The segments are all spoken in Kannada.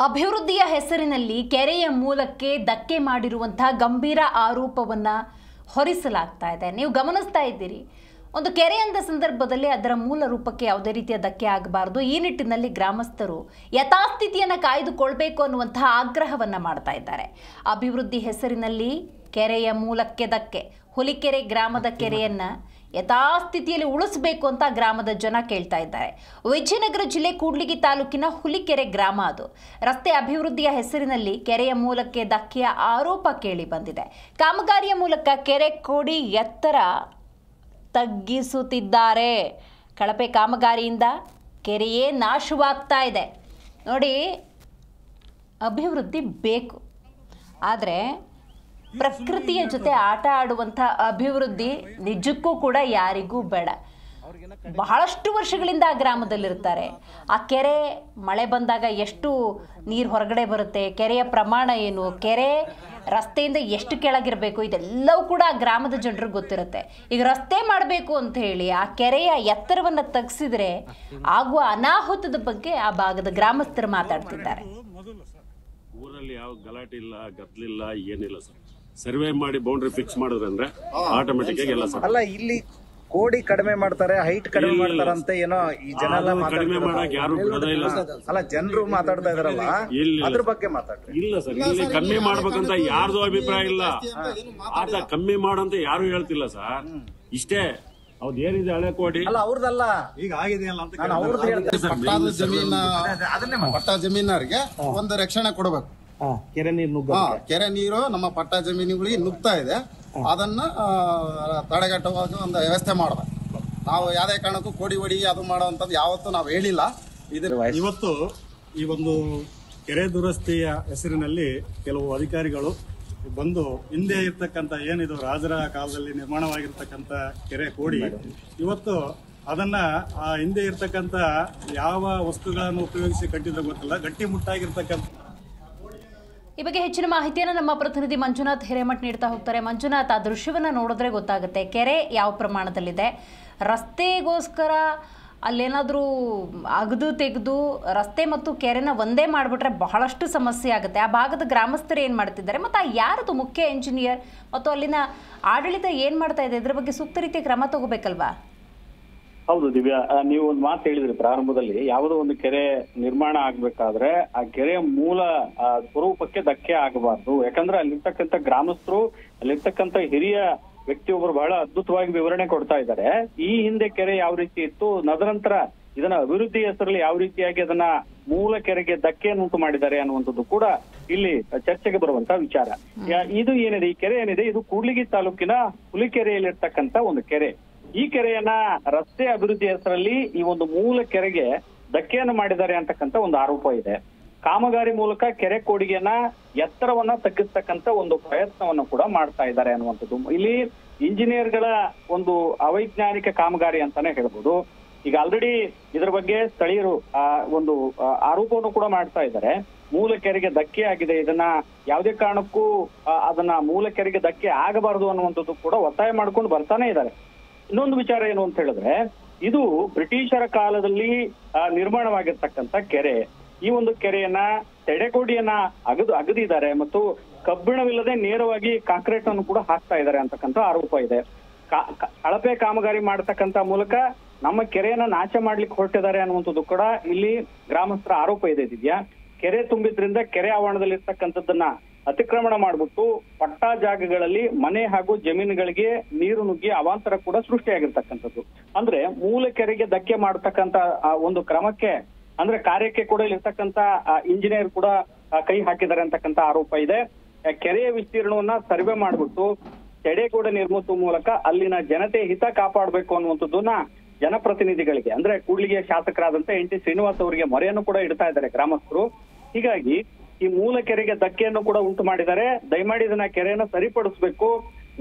ಅಭಿವೃದ್ಧಿಯ ಹೆಸರಿನಲ್ಲಿ ಕೆರೆಯ ಮೂಲಕ್ಕೆ ಧಕ್ಕೆ ಮಾಡಿರುವಂತಹ ಗಂಭೀರ ಆರೋಪವನ್ನು ಹೊರಿಸಲಾಗ್ತಾ ಇದೆ. ನೀವು ಗಮನಿಸ್ತಾ ಇದ್ದೀರಿ, ಒಂದು ಕೆರೆ ಅಂದ ಸಂದರ್ಭದಲ್ಲಿ ಅದರ ಮೂಲ ರೂಪಕ್ಕೆ ಯಾವುದೇ ರೀತಿಯ ಧಕ್ಕೆ ಆಗಬಾರದು. ಈ ನಿಟ್ಟಿನಲ್ಲಿ ಗ್ರಾಮಸ್ಥರು ಯಥಾಸ್ಥಿತಿಯನ್ನು ಕಾಯ್ದುಕೊಳ್ಬೇಕು ಅನ್ನುವಂತಹ ಆಗ್ರಹವನ್ನು ಮಾಡ್ತಾ ಇದ್ದಾರೆ. ಅಭಿವೃದ್ಧಿ ಹೆಸರಿನಲ್ಲಿ ಕೆರೆಯ ಮೂಲಕ್ಕೆ ಧಕ್ಕೆ, ಹುಲಿಕೆರೆ ಗ್ರಾಮದ ಕೆರೆಯನ್ನು ಯಥಾಸ್ಥಿತಿಯಲ್ಲಿ ಉಳಿಸಬೇಕು ಅಂತ ಗ್ರಾಮದ ಜನ ಕೇಳ್ತಾ ಇದ್ದಾರೆ. ವಿಜಯನಗರ ಜಿಲ್ಲೆ ಕೂಡ್ಲಿಗಿ ತಾಲೂಕಿನ ಹುಲಿಕೆರೆ ಗ್ರಾಮ ಅದು. ರಸ್ತೆ ಅಭಿವೃದ್ಧಿಯ ಹೆಸರಿನಲ್ಲಿ ಕೆರೆಯ ಮೂಲಕ್ಕೆ ಧಕ್ಕೆಯ ಆರೋಪ ಕೇಳಿ ಬಂದಿದೆ. ಕಾಮಗಾರಿಯ ಮೂಲಕ ಕೆರೆ ಕೋಡಿ ಎತ್ತರ ತಗ್ಗಿಸುತ್ತಿದ್ದಾರೆ. ಕಳಪೆ ಕಾಮಗಾರಿಯಿಂದ ಕೆರೆಯೇ ನಾಶವಾಗ್ತಾ ಇದೆ. ನೋಡಿ, ಅಭಿವೃದ್ಧಿ ಬೇಕು, ಆದರೆ ಪ್ರಕೃತಿಯ ಜೊತೆ ಆಟ ಆಡುವಂಥ ಅಭಿವೃದ್ಧಿ ನಿಜಕ್ಕೂ ಕೂಡ ಯಾರಿಗೂ ಬೇಡ. ಬಹಳಷ್ಟು ವರ್ಷಗಳಿಂದ ಆ ಗ್ರಾಮದಲ್ಲಿರ್ತಾರೆ. ಆ ಕೆರೆ ಮಳೆ ಬಂದಾಗ ಎಷ್ಟು ನೀರು ಹೊರಗಡೆ ಬರುತ್ತೆ, ಕೆರೆಯ ಪ್ರಮಾಣ ಏನು, ಕೆರೆ ರಸ್ತೆಯಿಂದ ಎಷ್ಟು ಕೆಳಗಿರಬೇಕು, ಇದೆಲ್ಲವೂ ಕೂಡ ಆ ಗ್ರಾಮದ ಜನರಿಗೆ ಗೊತ್ತಿರುತ್ತೆ. ಈಗ ರಸ್ತೆ ಮಾಡಬೇಕು ಅಂತ ಹೇಳಿ ಆ ಕೆರೆಯ ಎತ್ತರವನ್ನು ತಗ್ಸಿದ್ರೆ ಆಗುವ ಅನಾಹುತದ ಬಗ್ಗೆ ಆ ಭಾಗದ ಗ್ರಾಮಸ್ಥರು ಮಾತಾಡ್ತಿದ್ದಾರೆ. ಊರಲ್ಲಿ ಯಾವ ಗಲಾಟೆ ಇಲ್ಲ, ಗದ್ದಲಿಲ್ಲ, ಏನಿಲ್ಲ ಸರ್. ಸರ್ವೆ ಮಾಡಿ ಬೌಂಡ್ರಿ ಫಿಕ್ಸ್ ಮಾಡಿದ್ರೆ ಆಟೋಮೆಟಿಕ್ ಆಗಿ ಎಲ್ಲ ಸರ್. ಅಲ್ಲ, ಇಲ್ಲಿ ಕೋಡಿ ಕಡಿಮೆ ಮಾಡ್ತಾರೆ, ಹೈಟ್ ಕಡಿಮೆ ಮಾಡ್ತಾರಂತೆ ಏನೋ ಈ ಜನ ಕಡಿಮೆ ಮಾಡಕ್ ಯಾರು ಬಿಡೋದೇ ಇಲ್ಲ ಸರ್. ಅಲ್ಲ, ಜನರು ಮಾತಾಡ್ತಾ ಇದಾರಲ್ಲ, ಅದ್ರ ಬಗ್ಗೆ ಮಾತಾಡ್ರಿ. ಇಲ್ಲ ಸರ್, ಇಲ್ಲಿ ಕಮ್ಮಿ ಮಾಡ್ಬೇಕಂತ ಯಾರ್ದು ಅಭಿಪ್ರಾಯ ಇಲ್ಲ. ಆತ ಕಮ್ಮಿ ಮಾಡಂತ ಯಾರು ಹೇಳ್ತಿಲ್ಲ ಸರ್. ಇಷ್ಟೇ ಅವ್ದು ಏನಿದೆ ಹಳೆ ಕೋಡಿ ಅಲ್ಲ, ಅವ್ರದಲ್ಲ, ಈಗ ಆಗಿದೆಯಲ್ಲ ಅಂತ ಪಟ್ಟ ಜಮೀನರಿಗೆ ಒಂದು ರಕ್ಷಣೆ ಕೊಡಬೇಕು. ಕೆರೆ ನೀರು ನಮ್ಮ ಪಟ್ಟ ಜಮೀನುಗಳಿಗೆ ನುಗ್ತಾ ಇದೆ, ಅದನ್ನ ತಡೆಗಟ್ಟುವಾಗ ಒಂದು ವ್ಯವಸ್ಥೆ ಮಾಡಬೇಕು. ನಾವು ಯಾವುದೇ ಕಾರಣಕ್ಕೂ ಕೋಡಿ ಹೊಡಿ ಅದು ಮಾಡುವಂತದ್ದು ಯಾವತ್ತೂ ನಾವು ಹೇಳಿಲ್ಲ. ಇವತ್ತು ಈ ಒಂದು ಕೆರೆ ದುರಸ್ತಿಯ ಹೆಸರಿನಲ್ಲಿ ಕೆಲವು ಅಧಿಕಾರಿಗಳು ಬಂದು ಹಿಂದೆ ಇರ್ತಕ್ಕಂಥ ಏನಿದು ರಾಜರ ಕಾಲದಲ್ಲಿ ನಿರ್ಮಾಣವಾಗಿರ್ತಕ್ಕಂಥ ಕೆರೆ ಕೋಡಿ, ಇವತ್ತು ಅದನ್ನ ಆ ಹಿಂದೆ ಇರ್ತಕ್ಕಂಥ ಯಾವ ವಸ್ತುಗಳನ್ನು ಉಪಯೋಗಿಸಿ ಕಟ್ಟಿದ್ರೆ ಗೊತ್ತಿಲ್ಲ, ಗಟ್ಟಿ ಮುಟ್ಟಾಗಿರ್ತಕ್ಕಂಥ. ಈ ಬಗ್ಗೆ ಹೆಚ್ಚಿನ ಮಾಹಿತಿಯನ್ನು ನಮ್ಮ ಪ್ರತಿನಿಧಿ ಮಂಜುನಾಥ್ ಹಿರೇಮಠ್ ನೀಡ್ತಾ ಹೋಗ್ತಾರೆ. ಮಂಜುನಾಥ್, ಆ ದೃಶ್ಯವನ್ನು ನೋಡಿದ್ರೆ ಗೊತ್ತಾಗುತ್ತೆ ಕೆರೆ ಯಾವ ಪ್ರಮಾಣದಲ್ಲಿದೆ. ರಸ್ತೆಗೋಸ್ಕರ ಅಲ್ಲೇನಾದರೂ ಅಗದು ತೆಗೆದು ರಸ್ತೆ ಮತ್ತು ಕೆರೆನ ಒಂದೇ ಮಾಡಿಬಿಟ್ರೆ ಬಹಳಷ್ಟು ಸಮಸ್ಯೆ ಆಗುತ್ತೆ. ಆ ಭಾಗದ ಗ್ರಾಮಸ್ಥರು ಏನು ಮಾಡ್ತಿದ್ದಾರೆ, ಮತ್ತು ಯಾರದು ಮುಖ್ಯ ಇಂಜಿನಿಯರ್ ಮತ್ತು ಅಲ್ಲಿನ ಆಡಳಿತ ಏನು ಮಾಡ್ತಾ ಇದೆ, ಇದ್ರ ಬಗ್ಗೆ ಸೂಕ್ತ ರೀತಿಯ ಕ್ರಮ ತಗೋಬೇಕಲ್ವಾ? ಹೌದು ದಿವ್ಯಾ, ನೀವು ಒಂದು ಮಾತು ಹೇಳಿದ್ರಿ ಪ್ರಾರಂಭದಲ್ಲಿ. ಯಾವುದೋ ಒಂದು ಕೆರೆ ನಿರ್ಮಾಣ ಆಗ್ಬೇಕಾದ್ರೆ ಆ ಕೆರೆಯ ಮೂಲ ಸ್ವರೂಪಕ್ಕೆ ಧಕ್ಕೆ ಆಗಬಾರ್ದು. ಯಾಕಂದ್ರೆ ಅಲ್ಲಿರ್ತಕ್ಕಂಥ ಗ್ರಾಮಸ್ಥರು, ಅಲ್ಲಿರ್ತಕ್ಕಂಥ ಹಿರಿಯ ವ್ಯಕ್ತಿಯೊಬ್ಬರು ಬಹಳ ಅದ್ಭುತವಾಗಿ ವಿವರಣೆ ಕೊಡ್ತಾ ಇದ್ದಾರೆ. ಈ ಹಿಂದೆ ಕೆರೆ ಯಾವ ರೀತಿ ಇತ್ತು, ನಂತರ ಇದನ್ನ ಅಭಿವೃದ್ಧಿ ಹೆಸರಲ್ಲಿ ಯಾವ ರೀತಿಯಾಗಿ ಅದನ್ನ ಮೂಲ ಕೆರೆಗೆ ಧಕ್ಕೆಯನ್ನು ಉಂಟು ಮಾಡಿದ್ದಾರೆ ಅನ್ನುವಂಥದ್ದು ಕೂಡ ಇಲ್ಲಿ ಚರ್ಚೆಗೆ ಬರುವಂತ ವಿಚಾರ. ಇದು ಏನಿದೆ, ಈ ಕೆರೆ ಏನಿದೆ, ಇದು ಕೂಡ್ಲಿಗಿ ತಾಲೂಕಿನ ಹುಲಿಕೆರೆಯಲ್ಲಿರ್ತಕ್ಕಂಥ ಒಂದು ಕೆರೆ. ಈ ಕೆರೆಯನ್ನ ರಸ್ತೆ ಅಭಿವೃದ್ಧಿ ಹೆಸರಲ್ಲಿ ಈ ಒಂದು ಮೂಲ ಕೆರೆಗೆ ಧಕ್ಕೆಯನ್ನು ಮಾಡಿದ್ದಾರೆ ಅಂತಕ್ಕಂಥ ಒಂದು ಆರೋಪ ಇದೆ. ಕಾಮಗಾರಿ ಮೂಲಕ ಕೆರೆ ಕೋಡಿಗೆಯನ್ನ ಎತ್ತರವನ್ನ ತಗ್ಗಿಸ್ತಕ್ಕಂಥ ಒಂದು ಪ್ರಯತ್ನವನ್ನು ಕೂಡ ಮಾಡ್ತಾ ಇದ್ದಾರೆ ಅನ್ನುವಂಥದ್ದು. ಇಲ್ಲಿ ಇಂಜಿನಿಯರ್ಗಳ ಒಂದು ಅವೈಜ್ಞಾನಿಕ ಕಾಮಗಾರಿ ಅಂತಾನೆ ಹೇಳ್ಬೋದು. ಈಗ ಆಲ್ರೆಡಿ ಇದರ ಬಗ್ಗೆ ಸ್ಥಳೀಯರು ಒಂದು ಆರೋಪವನ್ನು ಕೂಡ ಮಾಡ್ತಾ ಇದ್ದಾರೆ. ಮೂಲ ಕೆರೆಗೆ ಧಕ್ಕೆ ಆಗಿದೆ, ಇದನ್ನ ಯಾವುದೇ ಕಾರಣಕ್ಕೂ ಅದನ್ನ ಮೂಲ ಕೆರೆಗೆ ಧಕ್ಕೆ ಆಗಬಾರದು ಅನ್ನುವಂಥದ್ದು ಕೂಡ ಒತ್ತಾಯ ಮಾಡ್ಕೊಂಡು ಬರ್ತಾನೆ ಇದ್ದಾರೆ. ಇನ್ನೊಂದು ವಿಚಾರ ಏನು ಅಂತ ಹೇಳಿದ್ರೆ, ಇದು ಬ್ರಿಟಿಷರ ಕಾಲದಲ್ಲಿ ನಿರ್ಮಾಣವಾಗಿರ್ತಕ್ಕಂಥ ಕೆರೆ. ಈ ಒಂದು ಕೆರೆಯನ್ನ ತಡೆಕೋಡಿಯನ್ನ ಅಗದಿದ್ದಾರೆ ಮತ್ತು ಕಬ್ಬಿಣವಿಲ್ಲದೆ ನೇರವಾಗಿ ಕಾಂಕ್ರೀಟ್ ಅನ್ನು ಕೂಡ ಹಾಕ್ತಾ ಇದ್ದಾರೆ ಅಂತಕ್ಕಂಥ ಆರೋಪ ಇದೆ. ಕಳಪೆ ಕಾಮಗಾರಿ ಮಾಡತಕ್ಕಂತ ಮೂಲಕ ನಮ್ಮ ಕೆರೆಯನ್ನ ನಾಶ ಮಾಡ್ಲಿಕ್ಕೆ ಹೊರಟಿದ್ದಾರೆ ಅನ್ನುವಂಥದ್ದು ಕೂಡ ಇಲ್ಲಿ ಗ್ರಾಮಸ್ಥರ ಆರೋಪ ಇದೆ. ದಿವ್ಯಾ, ಕೆರೆ ತುಂಬಿದ್ರಿಂದ ಕೆರೆ ಆವರಣದಲ್ಲಿ ಇರ್ತಕ್ಕಂಥದ್ದನ್ನ ಅತಿಕ್ರಮಣ ಮಾಡ್ಬಿಟ್ಟು ಪಟ್ಟಾ ಜಾಗಗಳಲ್ಲಿ ಮನೆ ಹಾಗೂ ಜಮೀನುಗಳಿಗೆ ನೀರು ನುಗ್ಗಿ ಅವಾಂತರ ಕೂಡ ಸೃಷ್ಟಿಯಾಗಿರ್ತಕ್ಕಂಥದ್ದು. ಅಂದ್ರೆ ಮೂಲ ಕೆರೆಗೆ ಧಕ್ಕೆ ಮಾಡತಕ್ಕಂತ ಒಂದು ಕ್ರಮಕ್ಕೆ, ಅಂದ್ರೆ ಕಾರ್ಯಕ್ಕೆ ಕೂಡ ಇಲ್ಲಿರ್ತಕ್ಕಂಥ ಇಂಜಿನಿಯರ್ ಕೂಡ ಕೈ ಹಾಕಿದ್ದಾರೆ ಅಂತಕ್ಕಂಥ ಆರೋಪ ಇದೆ. ಕೆರೆಯ ವಿಸ್ತೀರ್ಣವನ್ನ ಸರ್ವೆ ಮಾಡ್ಬಿಟ್ಟು ತಡೆಗೋಡ ನಿರ್ಮಿಸುವ ಮೂಲಕ ಅಲ್ಲಿನ ಜನತೆ ಹಿತ ಕಾಪಾಡಬೇಕು ಅನ್ನುವಂಥದ್ದನ್ನ ಜನಪ್ರತಿನಿಧಿಗಳಿಗೆ, ಅಂದ್ರೆ ಕೂಡ್ಲಿಗಿಯ ಶಾಸಕರಾದಂತ ಎನ್ ಟಿ ಶ್ರೀನಿವಾಸ್ ಅವರಿಗೆ ಮೊರೆಯನ್ನು ಕೂಡ ಇಡ್ತಾ ಇದ್ದಾರೆ ಗ್ರಾಮಸ್ಥರು. ಹೀಗಾಗಿ ಈ ಮೂಲ ಕೆರೆಗೆ ಧಕ್ಕೆಯನ್ನು ಕೂಡ ಉಂಟು ಮಾಡಿದ್ದಾರೆ. ದಯಮಾಡಿ ಇದನ್ನ ಕೆರೆಯನ್ನ ಸರಿಪಡಿಸಬೇಕು.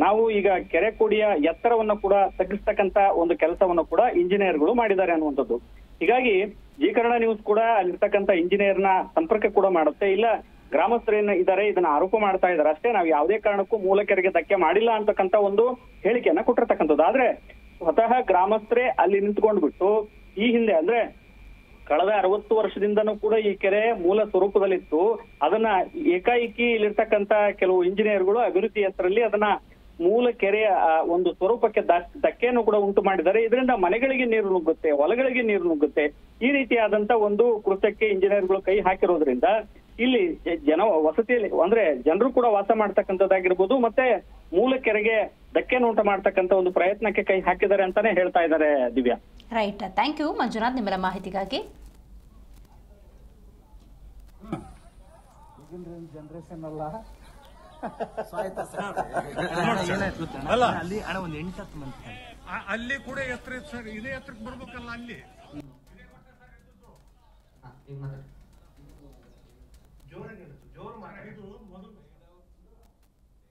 ನಾವು ಈಗ ಕೆರೆ ಕೋಡಿಯ ಎತ್ತರವನ್ನು ಕೂಡ ತಗ್ಗಿಸ್ತಕ್ಕಂತ ಒಂದು ಕೆಲಸವನ್ನು ಕೂಡ ಇಂಜಿನಿಯರ್ಗಳು ಮಾಡಿದ್ದಾರೆ ಅನ್ನುವಂಥದ್ದು. ಹೀಗಾಗಿ ಜಿ ಕನ್ನಡ ನ್ಯೂಸ್ ಕೂಡ ಅಲ್ಲಿರ್ತಕ್ಕಂಥ ಇಂಜಿನಿಯರ್ನ ಸಂಪರ್ಕ ಕೂಡ ಮಾಡುತ್ತೆ. ಇಲ್ಲ, ಗ್ರಾಮಸ್ಥರೇನು ಇದ್ದಾರೆ, ಇದನ್ನ ಆರೋಪ ಮಾಡ್ತಾ ಇದ್ದಾರೆ ಅಷ್ಟೇ, ನಾವು ಯಾವುದೇ ಕಾರಣಕ್ಕೂ ಮೂಲ ಕೆರೆಗೆ ಧಕ್ಕೆ ಮಾಡಿಲ್ಲ ಅಂತಕ್ಕಂಥ ಒಂದು ಹೇಳಿಕೆಯನ್ನ ಕೊಟ್ಟಿರ್ತಕ್ಕಂಥದ್ದು. ಆದ್ರೆ ಸ್ವತಃ ಗ್ರಾಮಸ್ಥರೇ ಅಲ್ಲಿ ನಿಂತ್ಕೊಂಡ್ಬಿಟ್ಟು ಈ ಹಿಂದೆ ಅಂದ್ರೆ ಕಳೆದ 60 ವರ್ಷದಿಂದನೂ ಕೂಡ ಈ ಕೆರೆ ಮೂಲ ಸ್ವರೂಪದಲ್ಲಿತ್ತು. ಅದನ್ನ ಏಕಾಏಕಿ ಇಲ್ಲಿರ್ತಕ್ಕಂತ ಕೆಲವು ಇಂಜಿನಿಯರ್ಗಳು ಅಭಿವೃದ್ಧಿ ಹೆಸರಲ್ಲಿ ಅದನ್ನ ಮೂಲ ಕೆರೆಯ ಒಂದು ಸ್ವರೂಪಕ್ಕೆ ಧಕ್ಕೆಯನ್ನು ಕೂಡ ಉಂಟು ಮಾಡಿದ್ದಾರೆ. ಇದರಿಂದ ಮನೆಗಳಿಗೆ ನೀರು ನುಗ್ಗುತ್ತೆ, ಹೊಲಗಳಿಗೆ ನೀರು ನುಗ್ಗುತ್ತೆ. ಈ ರೀತಿಯಾದಂತ ಒಂದು ಕೃತ್ಯಕ್ಕೆ ಇಂಜಿನಿಯರ್ಗಳು ಕೈ ಹಾಕಿರೋದ್ರಿಂದ ಇಲ್ಲಿ ವಸತಿಯಲ್ಲಿ ಅಂದ್ರೆ ಜನರು ಕೂಡ ವಾಸ ಮಾಡ್ತಕ್ಕಂಥದ್ದಾಗಿರ್ಬೋದು, ಮತ್ತೆ ಮೂಲ ಕೆರೆಗೆ ಧಕ್ಕೆಯನ್ನು ಉಂಟು ಮಾಡ್ತಕ್ಕಂಥ ಒಂದು ಪ್ರಯತ್ನಕ್ಕೆ ಕೈ ಹಾಕಿದ್ದಾರೆ ಅಂತಾನೆ ಹೇಳ್ತಾ ಇದ್ದಾರೆ Divya. Right, thank you Manjunath ನಿಮ್ಮೆಲ್ಲ ಮಾಹಿತಿಗಾಗಿ. ಜನರೇಷನ್ ಅಲ್ಲ ಅಲ್ಲ ಅಲ್ಲಿ ಹಣ ಒಂದು 8-10 ಮಂದಿ ಅಲ್ಲಿ ಕೂಡ ಎತ್ತರ ಸರ್, ಇದೇ ಎತ್ತರಕ್ಕೆ ಬರ್ಬೇಕಲ್ಲ ಅಲ್ಲಿ. ಜೋರಾಗಿ